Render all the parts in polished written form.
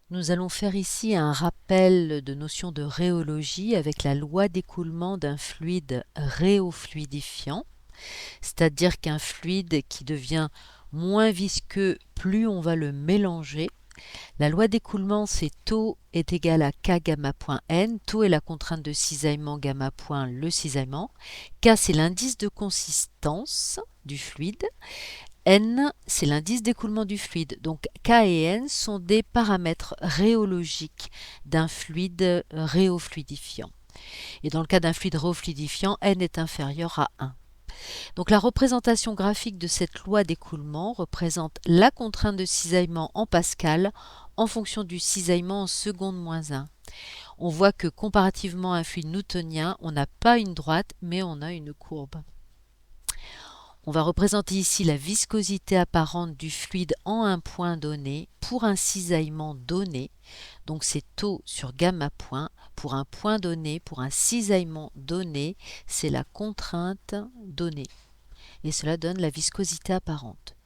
Nous allons faire ici un rappel de notions de rhéologie avec la loi d'écoulement d'un fluide rhéofluidifiant, c'est-à-dire qu'un fluide qui devient moins visqueux plus on va le mélanger. La loi d'écoulement, c'est taux est égal à K gamma point N. Taux est la contrainte de cisaillement, gamma point le cisaillement. K, c'est l'indice de consistance du fluide. N, c'est l'indice d'écoulement du fluide. Donc K et N sont des paramètres rhéologiques d'un fluide rhéofluidifiant. Et dans le cas d'un fluide rhéofluidifiant, N est inférieur à 1. Donc la représentation graphique de cette loi d'écoulement représente la contrainte de cisaillement en pascal en fonction du cisaillement en seconde moins 1. On voit que comparativement à un fluide newtonien, on n'a pas une droite, mais on a une courbe. On va représenter ici la viscosité apparente du fluide en un point donné pour un cisaillement donné. Donc c'est taux sur gamma point. Pour un point donné, pour un cisaillement donné, c'est la contrainte donnée. Et cela donne la viscosité apparente.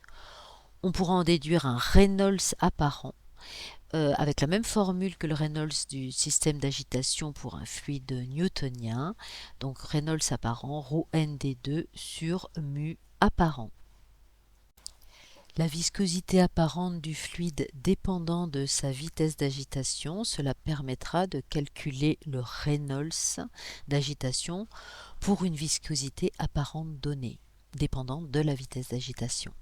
On pourra en déduire un Reynolds apparent avec la même formule que le Reynolds du système d'agitation pour un fluide newtonien. Donc Reynolds apparent, ρ ND2 sur mu apparent. La viscosité apparente du fluide dépendant de sa vitesse d'agitation, cela permettra de calculer le Reynolds d'agitation pour une viscosité apparente donnée, dépendante de la vitesse d'agitation.